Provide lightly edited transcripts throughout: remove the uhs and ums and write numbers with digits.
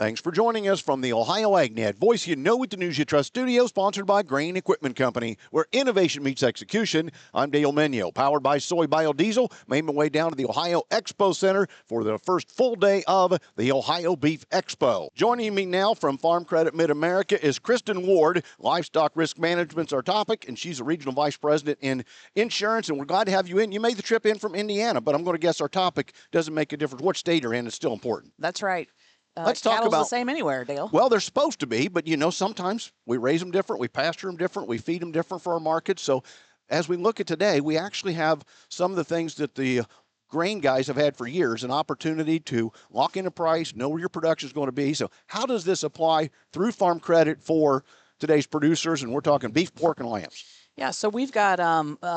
Thanks for joining us from the Ohio AgNet Voice You Know with the News You Trust studio, sponsored by Grain Equipment Company, where innovation meets execution. I'm Dale Menyo, powered by soy biodiesel. Made my way down to the Ohio Expo Center for the first full day of the Ohio Beef Expo. Joining me now from Farm Credit Mid-America is Kristen Ward. Livestock risk management's our topic, and she's a regional vice president in insurance, and we're glad to have you in. You made the trip in from Indiana, but I'm going to guess our topic doesn't make a difference. What state you're in is still important. That's right. Let's talk cattle's about the same anywhere, Dale. Well, they're supposed to be, but sometimes we raise them different, we pasture them different, we feed them different for our market. So as we look at today, we actually have some of the things that the grain guys have had for years, an opportunity to lock in a price, know where your production is going to be. So how does this apply through Farm Credit for today's producers? And we're talking beef, pork, and lambs. Yeah, so we've got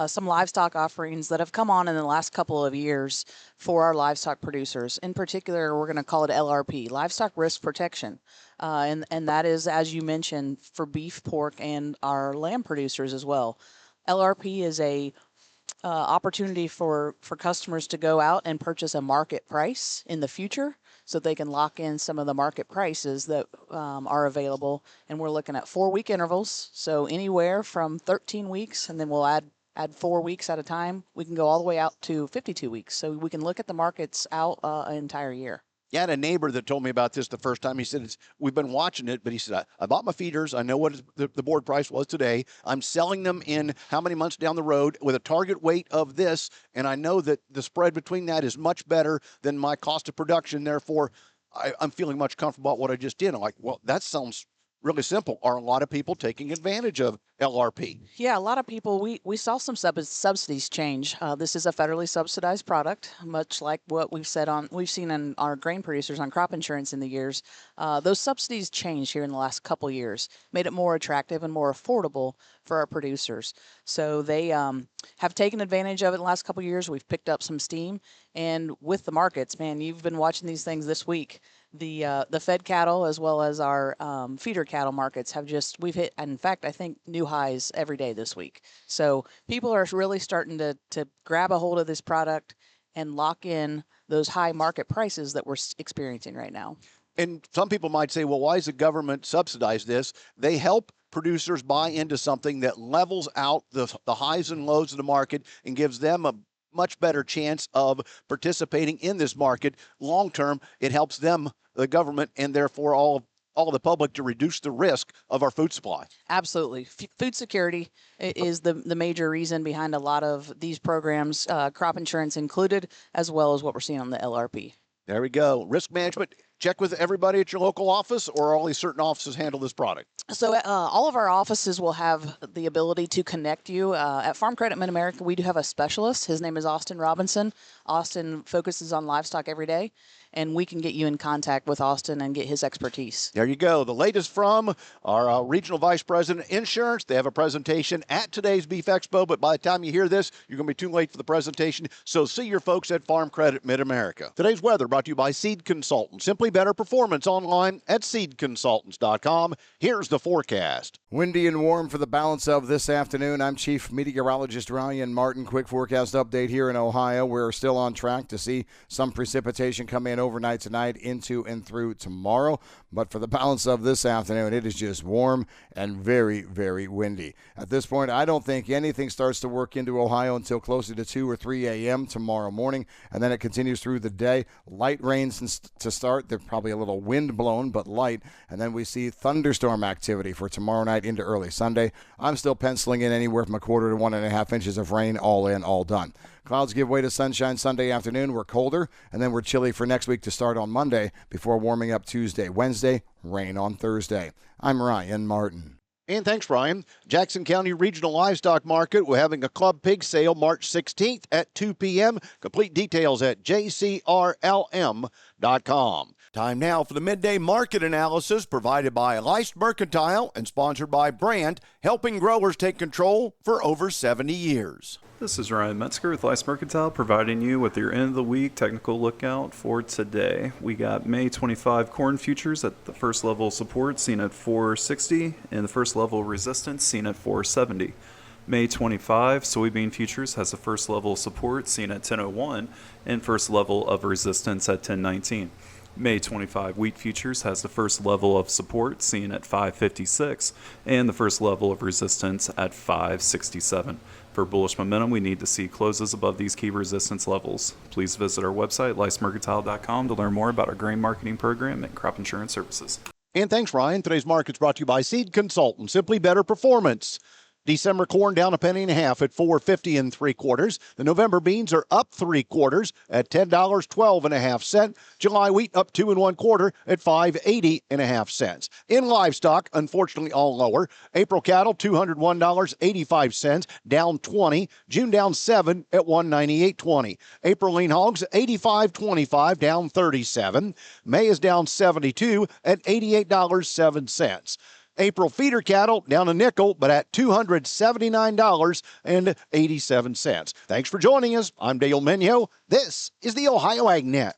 some livestock offerings that have come on in the last couple of years for our livestock producers. In particular, we're going to call it LRP, Livestock Risk Protection. And that is, as you mentioned, for beef, pork, and our lamb producers as well. LRP is a opportunity for customers to go out and purchase a market price in the future, so they can lock in some of the market prices that are available. And we're looking at 4-week intervals, so anywhere from 13 weeks, and then we'll add 4 weeks at a time. We can go all the way out to 52 weeks, so we can look at the markets out an entire year. Yeah, I had a neighbor that told me about this the first time. He said, we've been watching it, but he said, I bought my feeders. I know what the board price was today. I'm selling them in how many months down the road with a target weight of this, and I know that the spread between that is much better than my cost of production. Therefore, I'm feeling much comfortable about what I just did. I'm like, well, that sounds really simple. Are a lot of people taking advantage of LRP? Yeah, a lot of people. We saw some subsidies change. This is a federally subsidized product, much like what we've seen in our grain producers on crop insurance in the years. Those subsidies changed here in the last couple years, made it more attractive and more affordable for our producers. So they have taken advantage of it in the last couple years. We've picked up some steam, and with the markets, man, you've been watching these things this week. The fed cattle as well as our feeder cattle markets we've hit, in fact, I think new highs every day this week. So people are really starting to grab a hold of this product and lock in those high market prices that we're experiencing right now. And some people might say, well, why does the government subsidize this? They help producers buy into something that levels out the highs and lows of the market and gives them a much better chance of participating in this market. Long term, it helps them, the government, and therefore all of the public, to reduce the risk of our food supply. Absolutely. Food security is the major reason behind a lot of these programs, crop insurance included, as well as what we're seeing on the LRP. There we go. Risk management. Check with everybody at your local office, or only certain offices handle this product? So all of our offices will have the ability to connect you. At Farm Credit Mid-America, we do have a specialist. His name is Austin Robinson. Austin focuses on livestock every day, and we can get you in contact with Austin and get his expertise. There you go. The latest from our regional vice president insurance. They have a presentation at today's Beef Expo, but by the time you hear this, you're going to be too late for the presentation. So see your folks at Farm Credit Mid-America. Today's weather brought to you by Seed Consultants. Simply better performance online at seedconsultants.com. Here's the forecast. Windy and warm for the balance of this afternoon. I'm Chief Meteorologist Ryan Martin. Quick forecast update here in Ohio. We're still on track to see some precipitation come in overnight tonight into and through tomorrow. But for the balance of this afternoon, it is just warm and very, very windy. At this point, I don't think anything starts to work into Ohio until closer to 2 or 3 a.m. tomorrow morning, and then it continues through the day. Light rains to start. They're probably a little wind blown, but light. And then we see thunderstorm activity for tomorrow night into early Sunday. I'm still penciling in anywhere from 1/4 to 1.5 inches of rain, all in, all done. Clouds give way to sunshine Sunday afternoon. We're colder, and then we're chilly for next week to start on Monday before warming up Tuesday. Wednesday, rain on Thursday. I'm Ryan Martin. And thanks, Brian. Jackson County Regional Livestock Market, we're having a club pig sale March 16th at 2 p.m. Complete details at jcrlm.com. Time now for the midday market analysis provided by Leist Mercantile and sponsored by Brandt, helping growers take control for over 70 years. This is Ryan Metzger with Leist Mercantile, providing you with your end of the week technical lookout for today. We got May 25 corn futures at the first level support seen at 460 and the first level resistance seen at 470. May 25 soybean futures has the first level support seen at 1001 and first level of resistance at 1019. May 25 wheat futures has the first level of support seen at 556 and the first level of resistance at 567. For bullish momentum, we need to see closes above these key resistance levels. Please visit our website, licemercantile.com, to learn more about our grain marketing program and crop insurance services. And thanks, Ryan. Today's market's brought to you by Seed Consultant, simply better performance. December corn down a penny and a half at $4.50 3/4. The November beans are up 3/4 at $10.12 July wheat up 2 1/4 at $5.80 In livestock, unfortunately all lower. April cattle $201.85, down 20. June down 7 at $198.20. April lean hogs $85.25, down 37. May is down 72 at $88.07. April feeder cattle down a nickel, but at $279.87. Thanks for joining us. I'm Dale Menyo. This is the Ohio AgNet.